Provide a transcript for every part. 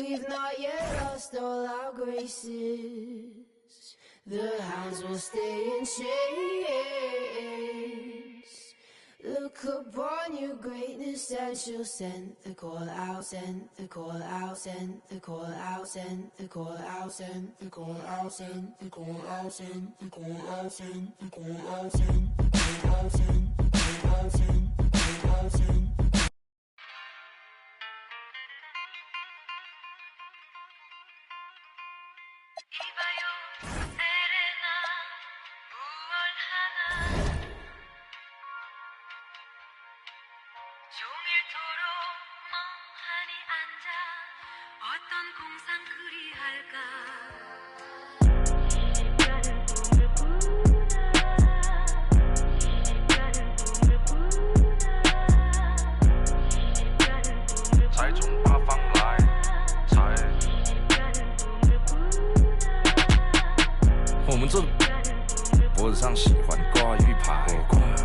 we've not yet lost all our graces. The hounds will stay in chains. Look upon your greatness and she'll send the call out, send the call out, send the call out, send the call out, send the call out, send the call out, send the call out, send the call out, send the call out, send the call out, send the call out, send.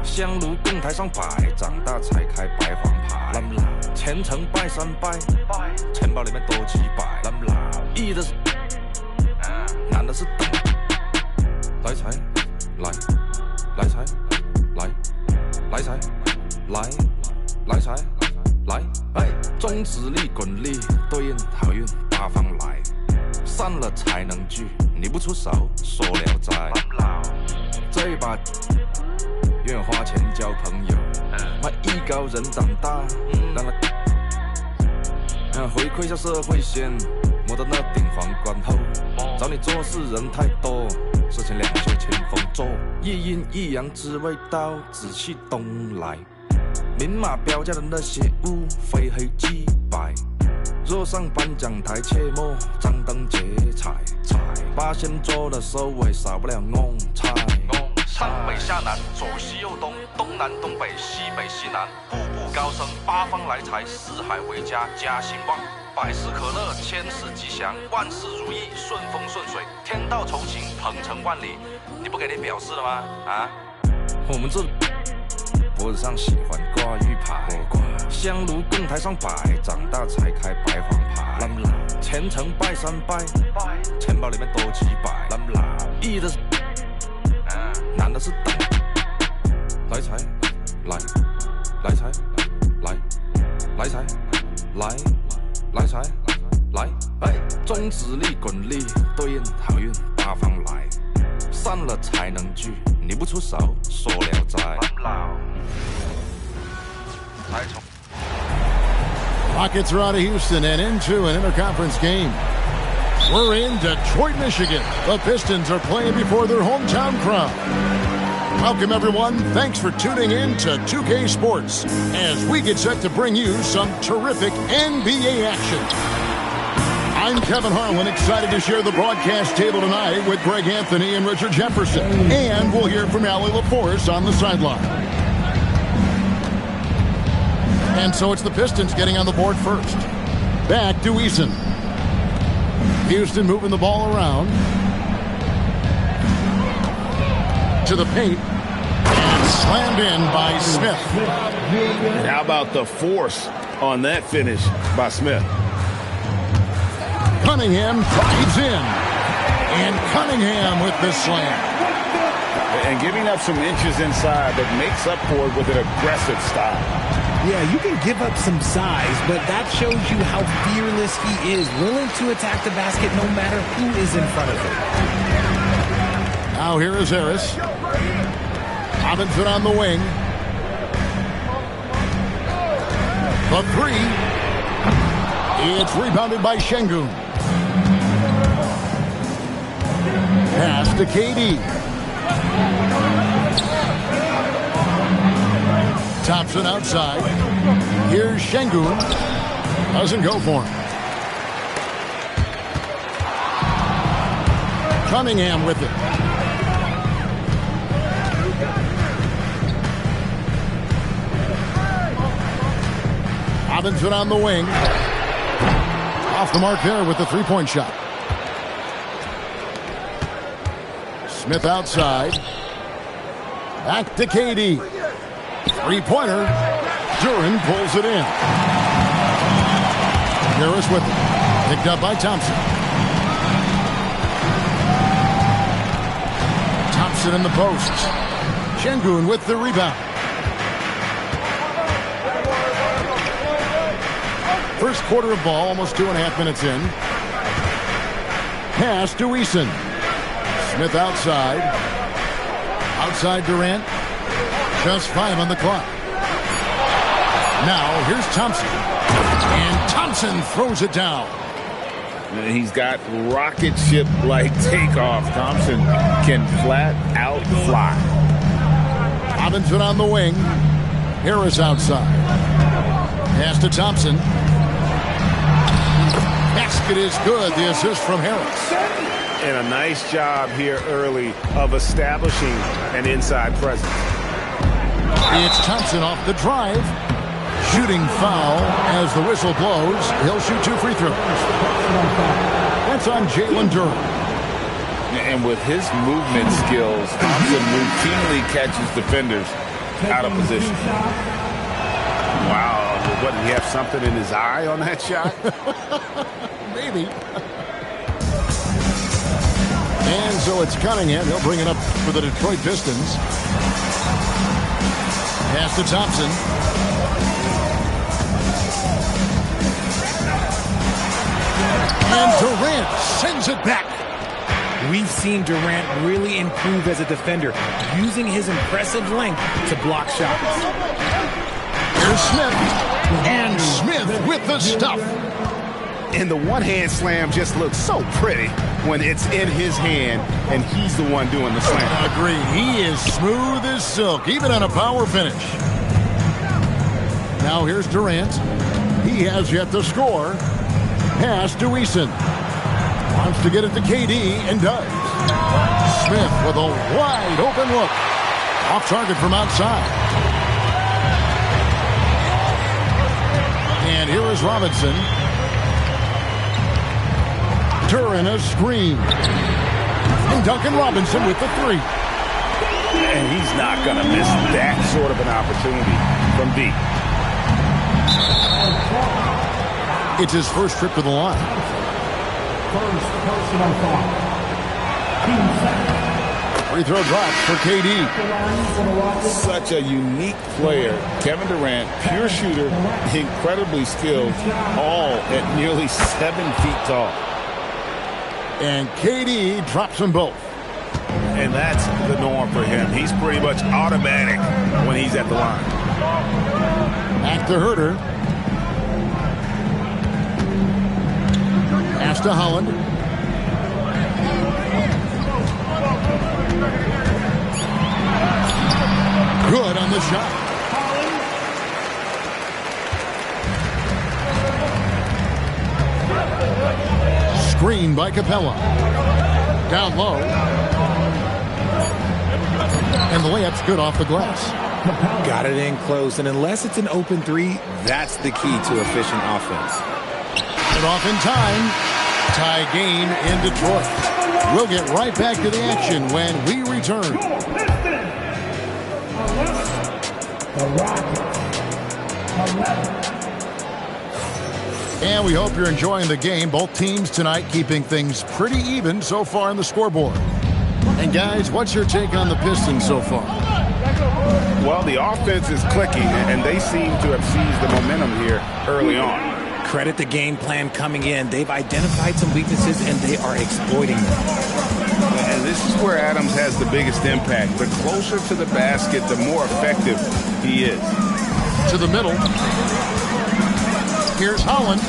香炉供台上摆，长大才开白黄牌。虔诚拜三拜，钱包里面多几百。易的是，难的是等。来财，来，来财，来，来财，来，来财，来。中指力滚力，对应好运八方来。散了才能聚，你不出手，说了斋。这把。愿花钱交朋友，卖艺高人胆大，让他回馈下社会先，摸到那顶皇冠后，找你做事人太多，事情两袖清风做，一阴一阳只为到，紫气东来，明码标价的那些物，非黑即白，若上颁奖台切莫张灯结彩，八仙桌的收尾少不了弄菜。上北下南，左西右东，东南东北，西北西南，步步高升，八方来财，四海为家，家兴旺，百事可乐，千事吉祥，万事如意，顺风顺水，天道酬勤，鹏程万里。你不给你表示了吗？啊？我们这脖子上喜欢挂玉牌，香炉供台上摆，长大才开白黄牌。虔诚拜三拜，钱包里面多几百。易的是。难的是等，来财，来，来财，来，来财，来，来财，来，中指力滚力，对应好运八方来，散了才能聚，你不出手，说了斋。Rockets are out of Houston and into an interconference game. We're in Detroit, Michigan. The Pistons are playing before their hometown crowd. Welcome, everyone. Thanks for tuning in to 2K Sports as we get set to bring you some terrific NBA action. I'm Kevin Harlan, excited to share the broadcast table tonight with Greg Anthony and Richard Jefferson. And we'll hear from Allie LaForce on the sideline. And so it's the Pistons getting on the board first. Back to Eason. Houston moving the ball around. To the paint. And slammed in by Smith. How about the force on that finish by Smith? Cunningham drives in. And Cunningham with the slam. And giving up some inches inside, but makes up for it with an aggressive style. Yeah, you can give up some size, but that shows you how fearless he is, willing to attack the basket no matter who is in front of him. Now here is Harris. Robinson on the wing. The three. It's rebounded by Şengün. Pass to KD. Thompson outside. Here's Şengün. Doesn't go for him. Cunningham with it. Robinson on the wing. Off the mark there with the three-point shot. Smith outside. Back to KD. Three-pointer. Duren pulls it in. Harris with it. Picked up by Thompson. Thompson in the posts. Şengün with the rebound. First quarter of ball, almost 2.5 minutes in. Pass to Eason. Smith outside. Outside Durant. Just 5 on the clock. Now here's Thompson. And Thompson throws it down. He's got rocket ship-like takeoff. Thompson can flat out fly. Robinson on the wing. Harris outside. Pass to Thompson. Basket is good. The assist from Harris. And a nice job here early of establishing an inside presence. It's Thompson off the drive. Shooting foul as the whistle blows. He'll shoot 2 free throws. That's on Jalen Duren. And with his movement skills, Thompson routinely catches defenders out of position. Wow. What, did he have something in his eye on that shot? Maybe. And so it's Cunningham. He'll bring it up for the Detroit Pistons. Pass to Thompson. And Durant sends it back. We've seen Durant really improve as a defender, using his impressive length to block shots. Here's Smith. And Smith with the stuff. And the one-hand slam just looks so pretty when it's in his hand and he's the one doing the slam. Agreed. He is smooth as silk, even on a power finish. Now here's Durant. He has yet to score. Pass to Eason. Wants to get it to KD and does. Smith with a wide open look. Off target from outside. And here is Robinson. Duren a screen. And Duncan Robinson with the 3. And he's not going to miss that sort of an opportunity from deep. It's his first trip to the line. First personal foul. Team second. Free throw drops for KD. Such a unique player. Kevin Durant, pure shooter, incredibly skilled, all at nearly 7 feet tall. And KD drops them both. And that's the norm for him. He's pretty much automatic when he's at the line. Back to Herter. Pass to Holland. Good on the shot. Screen by Capella. Down low. And the layup's good off the glass. Got it in close, and unless it's an open 3, that's the key to efficient offense. Get off in time. Tie game in Detroit. We'll get right back to the action when we return. And we hope you're enjoying the game. Both teams tonight keeping things pretty even so far on the scoreboard. And guys, what's your take on the Pistons so far? Well, the offense is clicking, and they seem to have seized the momentum here early on. Credit the game plan coming in. They've identified some weaknesses, and they are exploiting them. And this is where Adams has the biggest impact. The closer to the basket, the more effective he is. To the middle. Here's Holland.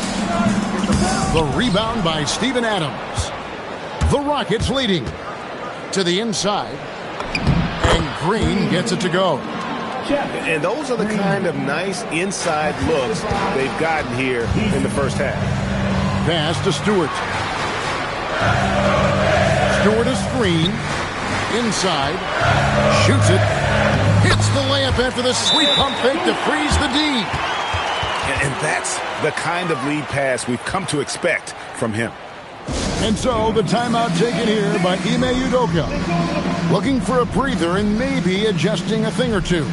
The rebound by Steven Adams. The Rockets leading. To the inside. And Green gets it to go. And those are the kind of nice inside looks they've gotten here in the first half. Pass to Stewart. Stewart a screen. Inside. Shoots it. Hits the layup after the sweet pump fake to freeze the D. And that's the kind of lead pass we've come to expect from him. And so the timeout taken here by Ime Udoka. Looking for a breather and maybe adjusting a thing or two.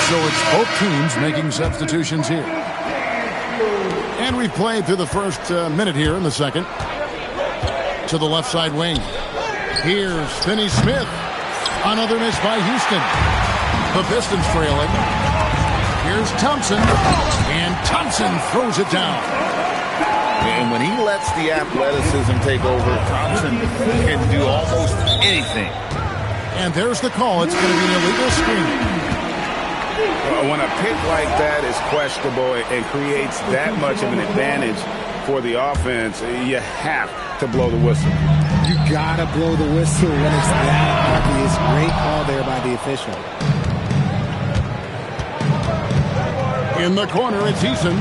So it's both teams making substitutions here. And we've played through the first minute here in the second. To the left side wing. Here's Finney Smith. Another miss by Houston. The Pistons trailing. Here's Thompson. And Thompson throws it down. And when he lets the athleticism take over, Thompson can do almost anything. And there's the call. It's going to be an illegal screen. When a pick like that is questionable and creates that much of an advantage for the offense, you have to blow the whistle. You gotta blow the whistle when it's that obvious. Great call there by the official. In the corner, it's Eason.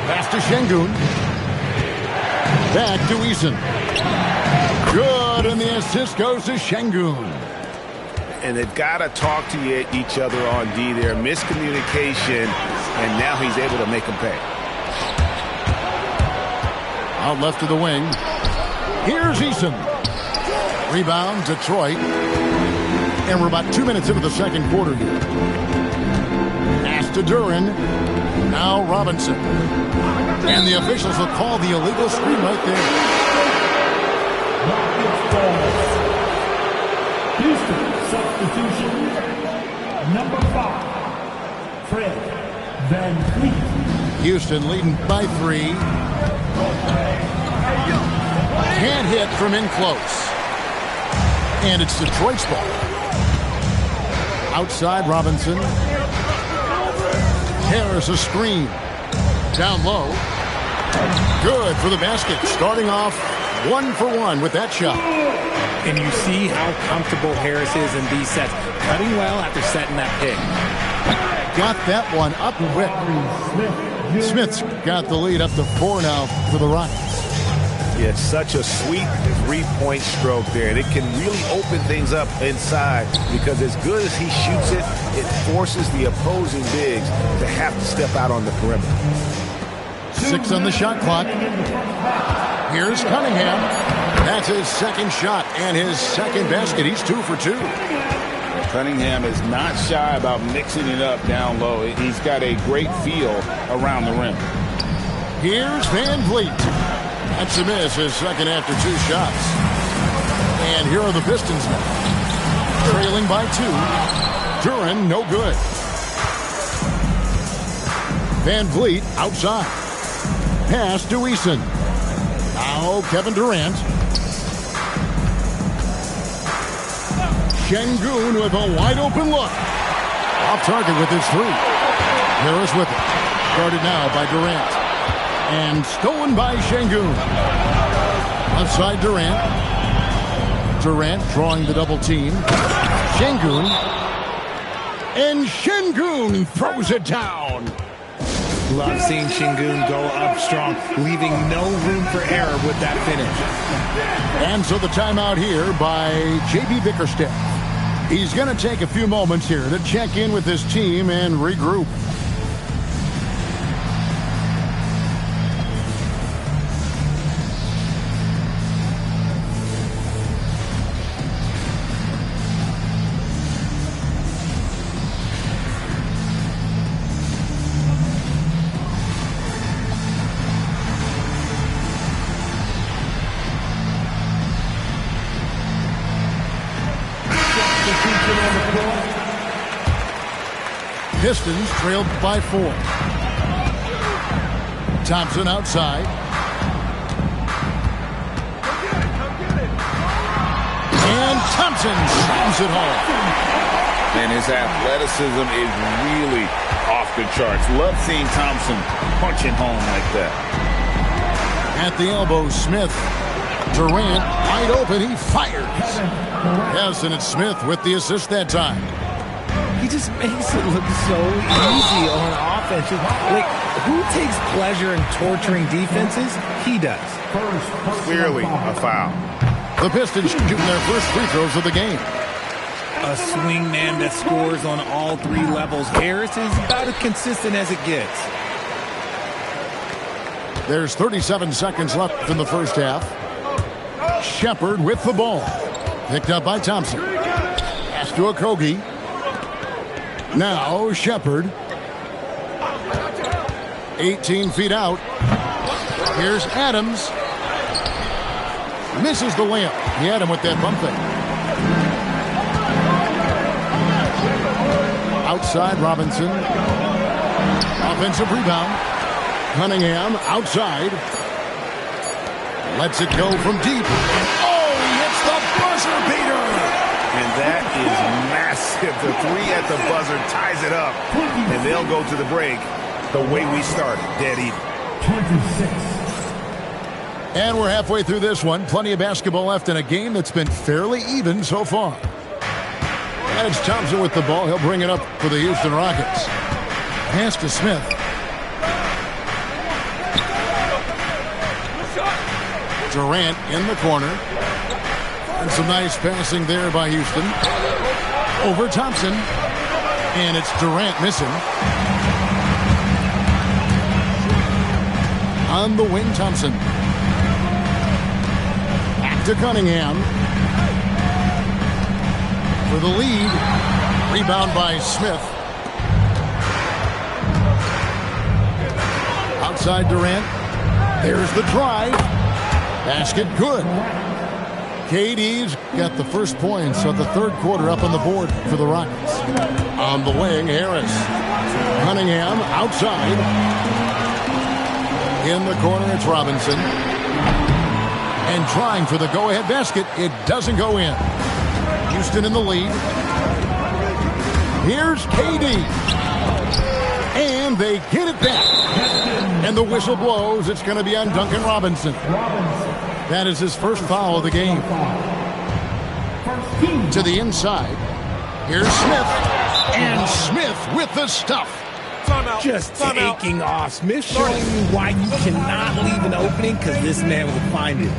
Pass to Şengün. Back to Eason. Good, and the assist goes to Şengün. And they've got to talk to each other on D there. Miscommunication, and now he's able to make them pay. Out left of the wing. Here's Eason. Rebound, Detroit. And we're about 2 minutes into the second quarter here. Pass to Duren. Now Robinson. And the officials will call the illegal screen right there. Houston, substitution number 5, Fred VanVleet. Houston leading by 3. Can't hit from in close. And it's Detroit's ball. Outside Robinson. Harris a screen. Down low. Good for the basket. Starting off 1 for 1 with that shot. And you see how comfortable Harris is in these sets. Cutting well after setting that pick. Got that one up quick. Smith's got the lead up to 4 now for the Rockets. Yeah, it's such a sweet three-point stroke there, and it can really open things up inside because as good as he shoots it, it forces the opposing bigs to have to step out on the perimeter. 6 on the shot clock. Here's Cunningham. That's his second shot and his second basket. He's 2 for 2. Cunningham is not shy about mixing it up down low. He's got a great feel around the rim. Here's VanVleet. That's a miss, his second after 2 shots. And here are the Pistons now. Trailing by 2. Duren, no good. VanVleet outside. Pass to Eason. Now Kevin Durant. Şengün with a wide open look. Off target with his 3. Harris with it. Guarded now by Durant. And stolen by Şengün. Outside Durant. Durant drawing the double team. Şengün. And Şengün throws it down. Love seeing Şengün go up strong, leaving no room for error with that finish. And so the timeout here by J.B. Bickerstaff. He's going to take a few moments here to check in with his team and regroup. Pistons trailed by 4. Thompson outside. And Thompson slams it home. And his athleticism is really off the charts. Love seeing Thompson punching home like that. At the elbow, Smith. Durant wide open. He fires. Yes, and it's Smith with the assist that time. He just makes it look so easy on offense. Like, who takes pleasure in torturing defenses? He does. Clearly a foul. The Pistons shooting their first free throws of the game. A swing man that scores on all 3 levels. Harris is about as consistent as it gets. There's 37 seconds left in the first half. Shepard with the ball. Picked up by Thompson. Pass to Okogie. Now Shepard. 18 feet out. Here's Adams. Misses the layup. He had him with that bump fake. Outside Robinson. Offensive rebound. Cunningham outside. Lets it go from deep. Oh, he hits the buzzer beater. And that is massive. The three at the buzzer ties it up. And they'll go to the break the way we started, dead even. 26. And we're halfway through this one. Plenty of basketball left in a game that's been fairly even so far. And it's Thompson with the ball. He'll bring it up for the Houston Rockets. Pass to Smith. Durant in the corner. And some nice passing there by Houston. Over Thompson. And it's Durant missing. On the wing, Thompson. Back to Cunningham. For the lead. Rebound by Smith. Outside Durant. There's the drive. Basket good. KD's got the first points of the third quarter up on the board for the Rockets. On the wing, Harris. Cunningham outside. In the corner, it's Robinson. And trying for the go-ahead basket. It doesn't go in. Houston in the lead. Here's KD. And they get it back. And the whistle blows. It's going to be on Duncan Robinson. That is his first foul of the game. To the inside. Here's Smith. And Smith with the stuff. Just taking off. Smith showing you why you cannot leave an opening, because this man will find it.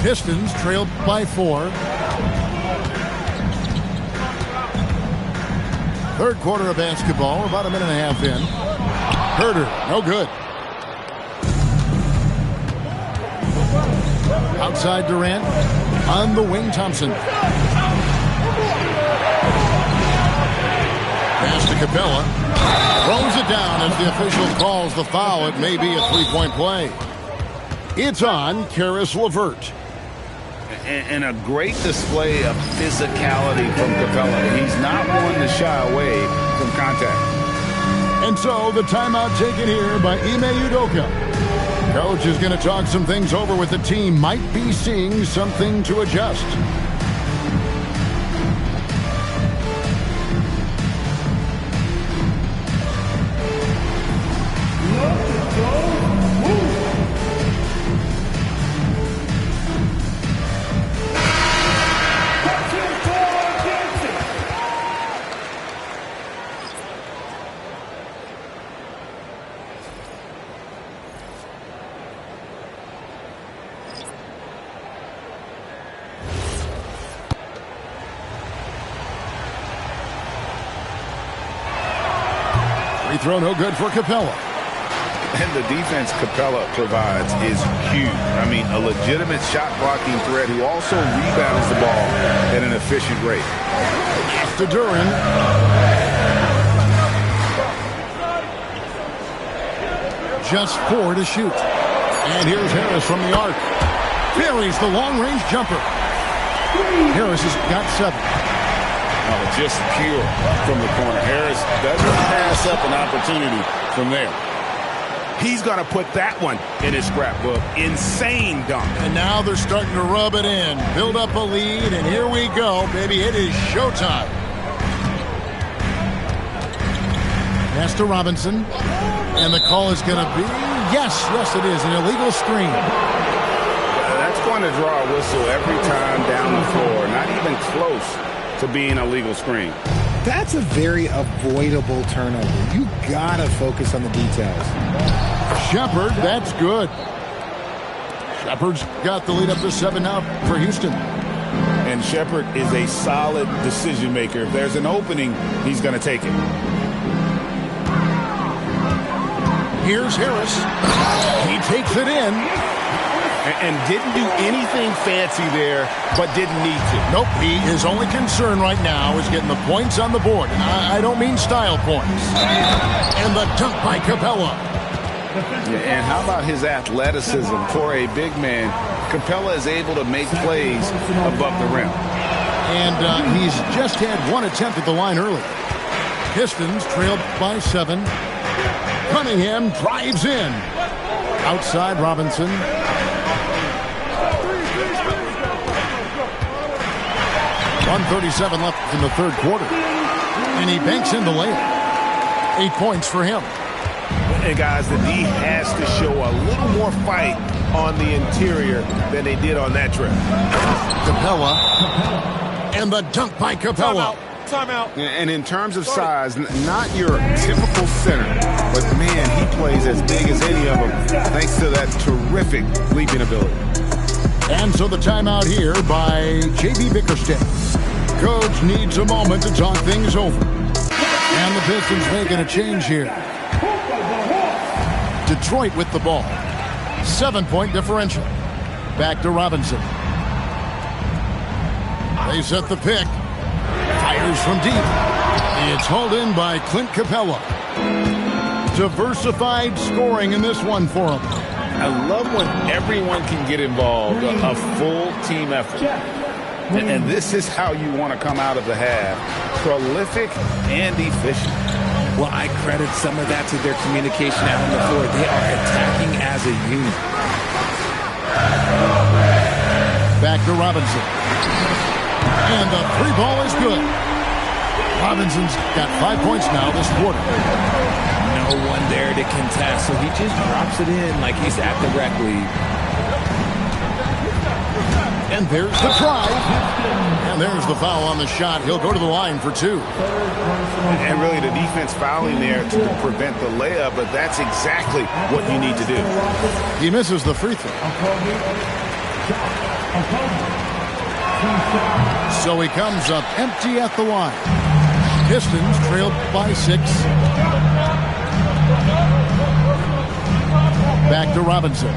Pistons trailed by 4. Third quarter of basketball, about a minute and a half in. Herter, no good. Outside Durant. On the wing, Thompson. Pass to Capella. Throws it down as the official calls the foul. It may be a three-point play. It's on Caris LeVert. And a great display of physicality from Capella. He's not one to shy away from contact. And so the timeout taken here by Ime Udoka. Coach is going to talk some things over with the team. Might be seeing something to adjust. Free throw no good for Capella. And the defense Capella provides is huge. I mean, a legitimate shot blocking threat who also rebounds the ball at an efficient rate. To Duran. Just 4 to shoot. And here's Harris from the arc. Buries the long-range jumper. Harris has got 7. Just pure from the corner. Harris doesn't pass up an opportunity from there. He's going to put that one in his scrapbook. Insane dunk. And now they're starting to rub it in. Build up a lead, and here we go, baby. It is showtime. Pass to Robinson. And the call is going to be, yes, it is, an illegal screen. That's going to draw a whistle every time down the floor. Not even close to being a legal screen. That's a very avoidable turnover. You gotta focus on the details. Shepard, that's good. Shepard's got the lead up to 7 now for Houston. And Shepard is a solid decision maker. If there's an opening, he's going to take it. Here's Harris. He takes it in. And didn't do anything fancy there, but didn't need to. Nope, his only concern right now is getting the points on the board. And I don't mean style points. And the dunk by Capella. And how about his athleticism for a big man? Capella is able to make plays above the rim. And he's just had one attempt at the line early. Pistons trailed by 7. Cunningham drives in. Outside Robinson. 1:37 left in the third quarter. And he banks in the layup. 8 points for him. And guys, the D has to show a little more fight on the interior than they did on that trip. Capella. And the dunk by Capella. Timeout. And in terms of size, not your typical center, but man, he plays as big as any of them thanks to that terrific leaping ability. And so the timeout here by J.B. Bickerstaff. Coach needs a moment to talk things over. And the Pistons making a change here. Detroit with the ball. 7-point differential. Back to Robinson. They set the pick. Fires from deep. It's hauled in by Clint Capella. Diversified scoring in this one for him. I love when everyone can get involved, a full team effort. And this is how you want to come out of the half. Prolific and efficient. Well, I credit some of that to their communication out on the floor. They are attacking as a unit. Back to Robinson. And the 3 ball is good. Robinson's got 5 points now this quarter. No one there to contest, so he just drops it in like he's at the rec league. And there's the try. And there's the foul on the shot. He'll go to the line for 2. And really the defense fouling there to prevent the layup, but that's exactly what you need to do. He misses the free throw. So he comes up empty at the line. Pistons trailed by 6. Back to Robinson.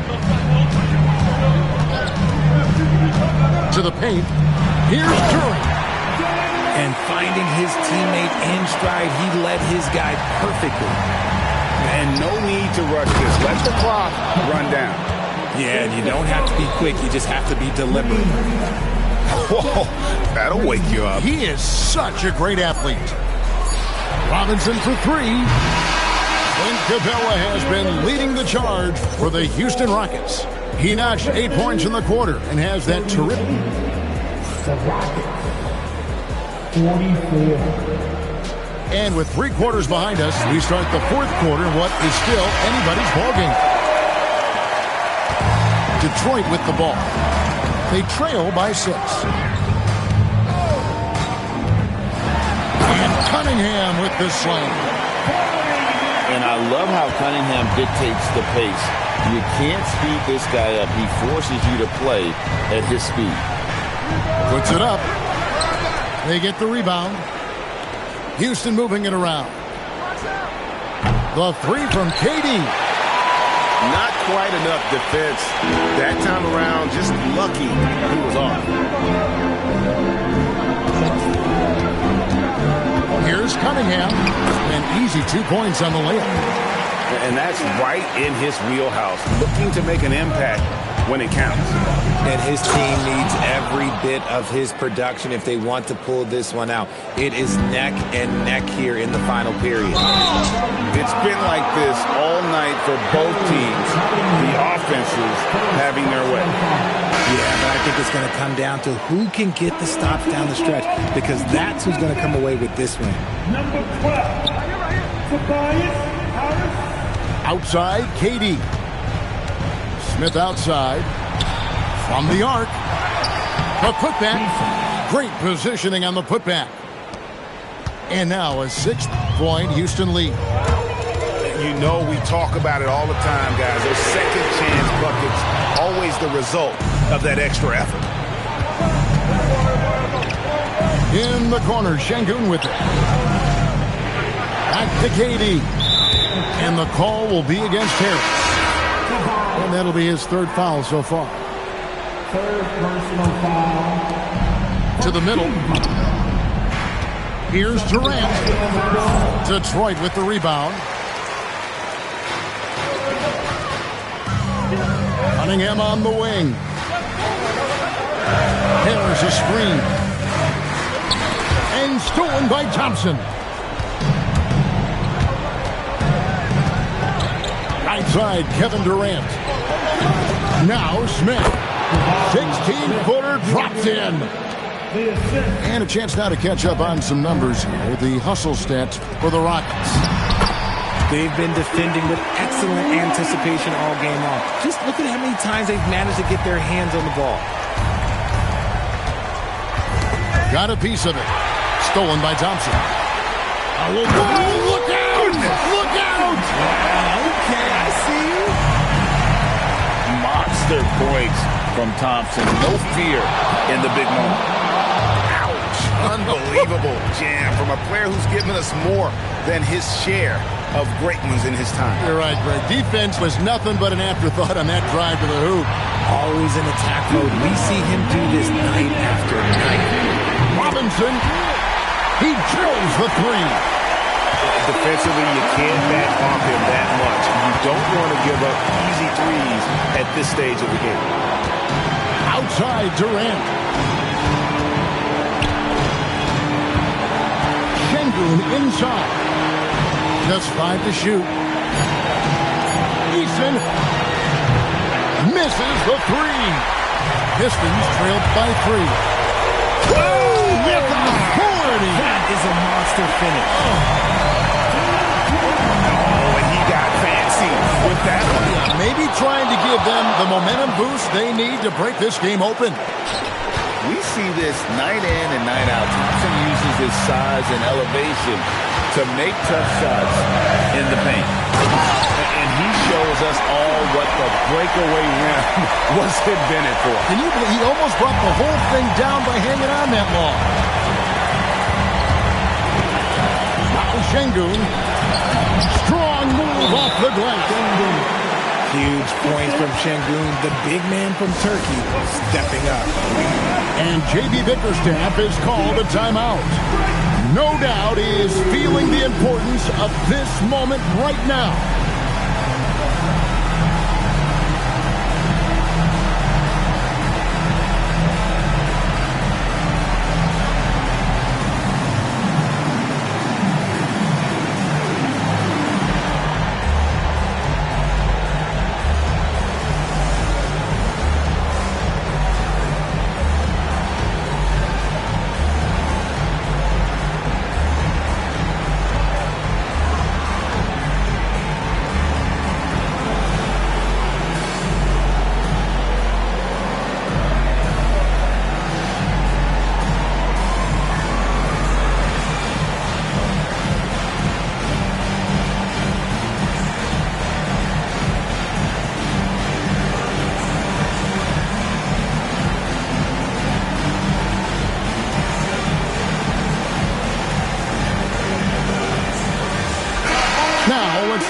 To the paint. Here's Curry. And finding his teammate in stride, he led his guy perfectly. And no need to rush this. Let the clock run down. Yeah, and you don't have to be quick. You just have to be deliberate. Whoa, that'll wake you up. He is such a great athlete. Robinson for 3. Clint Capella has been leading the charge for the Houston Rockets. He notched 8 points in the quarter and has that terrific. The Rockets, 44. And with 3 quarters behind us, we start the fourth quarter in what is still anybody's ballgame. Detroit with the ball. They trail by 6. And Cunningham with the slam. And I love how Cunningham dictates the pace. You can't speed this guy up. He forces you to play at his speed. Puts it up. They get the rebound. Houston moving it around. The 3 from KD. Not quite enough defense. That time around, just lucky he was off. Here's Cunningham. An easy 2 points on the layup. And that's right in his wheelhouse. Looking to make an impact when it counts. And his team needs every bit of his production if they want to pull this one out. It is neck and neck here in the final period. It's been like this all night for both teams. The offenses having their way. Yeah, but I think it's going to come down to who can get the stops down the stretch, because that's who's going to come away with this win. Number 12, Tobias Harris. Outside, KD. Smith outside. From the arc. The putback. Great positioning on the putback. And now a 6-point Houston lead. You know we talk about it all the time, guys. Those second chance buckets, always the result of that extra effort. In the corner, Şengün with it. Back to KD. And the call will be against Harris. And that'll be his third foul so far. Third personal foul. To the middle. Here's Durant. Detroit with the rebound. Cunningham on the wing. There's a screen. And stolen by Thompson. Right side, Kevin Durant. Now Smith. 16-footer dropped in. And a chance now to catch up on some numbers here. The hustle stats for the Rockets. They've been defending with excellent anticipation all game long. Just look at how many times they've managed to get their hands on the ball. Got a piece of it. Stolen by Thompson. Oh, look out! Look out! Okay, I see you. Monster points from Thompson. No fear in the big moment. Ouch! Unbelievable jam from a player who's given us more than his share of great ones in his time. You're right, Greg. Defense was nothing but an afterthought on that drive to the hoop. Always in attack mode. We see him do this night after night. Robinson, he drills the three. Defensively, you can't back off him that much. You don't want to give up easy threes at this stage of the game. Outside Durant. Şengün inside. Just 5 to shoot. Eason misses the three. Pistons trailed by 3. With authority. That is a monster finish. Oh, and he got fancy with that one. Maybe trying to give them the momentum boost they need to break this game open. We see this night in and night out. Thompson uses his size and elevation to make tough shots in the paint. And he shows us all what the breakaway rim was invented for. Can you believe he almost brought the whole thing down by hanging on that long? Now Şengün. Strong move off the glass. Huge points from Şengün, the big man from Turkey, stepping up. And J.B. Bickerstaff is called a timeout. No doubt he is feeling the importance of this moment right now.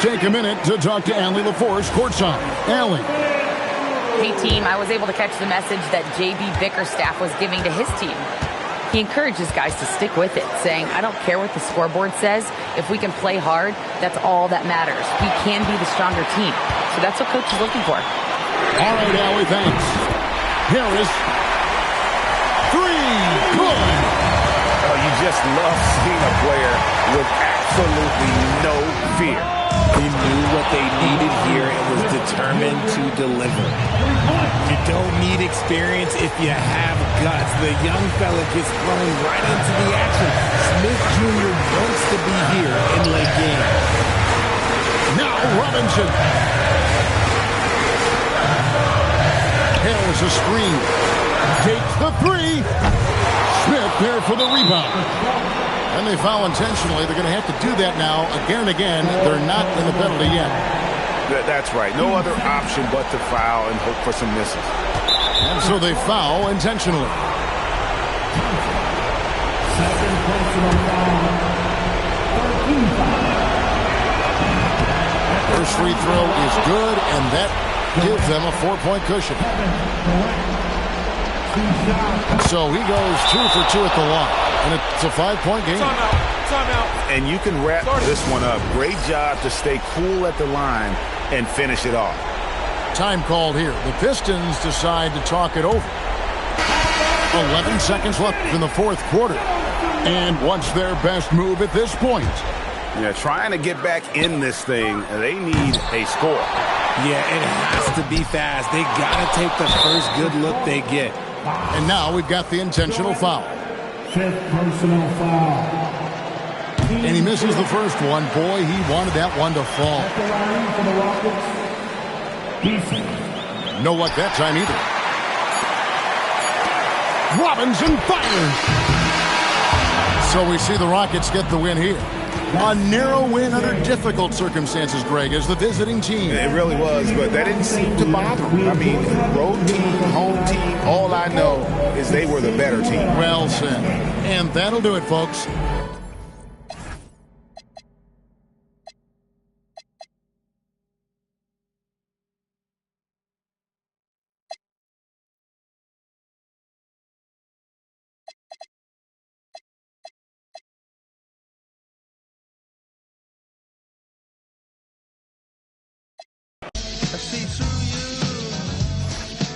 Take a minute to talk to Allie LaForce courtside. Allie. Hey, team. I was able to catch the message that J.B. Bickerstaff was giving to his team. He encourages guys to stick with it, saying, I don't care what the scoreboard says. If we can play hard, that's all that matters. We can be the stronger team. So that's what Coach is looking for. All right, Allie, thanks. Harris. 3. Good. Oh, you just love seeing a player with absolutely no fear. He knew what they needed here and was determined to deliver. You don't need experience if you have guts. The young fella gets thrown right into the action. Smith Jr. wants to be here in late game. Now Robinson. Here's a screen. Takes the 3. Smith there for the rebound. And they foul intentionally. They're going to have to do that now again and again. They're not in the penalty yet. That's right. No other option but to foul and hope for some misses. And so they foul intentionally. Second personal foul. 13 foul. First free throw is good, and that gives them a 4-point cushion. So he goes 2 for 2 at the line, and it's a 5-point game. Timeout. And you can wrap this one up. Great job to stay cool at the line and finish it off. Time called here. The Pistons decide to talk it over. 11 seconds left in the fourth quarter. And what's their best move at this point? Yeah, trying to get back in this thing, they need a score. Yeah, it has to be fast. They got to take the first good look they get. And now we've got the intentional foul. Fifth personal foul. And he misses the first one. Boy, he wanted that one to fall. At the line for the Rockets. Beasley. No luck that time either. Robinson fires. So we see the Rockets get the win here. A narrow win under difficult circumstances, Greg, as the visiting team. It really was, but that didn't seem to bother them. I mean, road team, home team, all I know is they were the better team. Well said. And that'll do it, folks. I see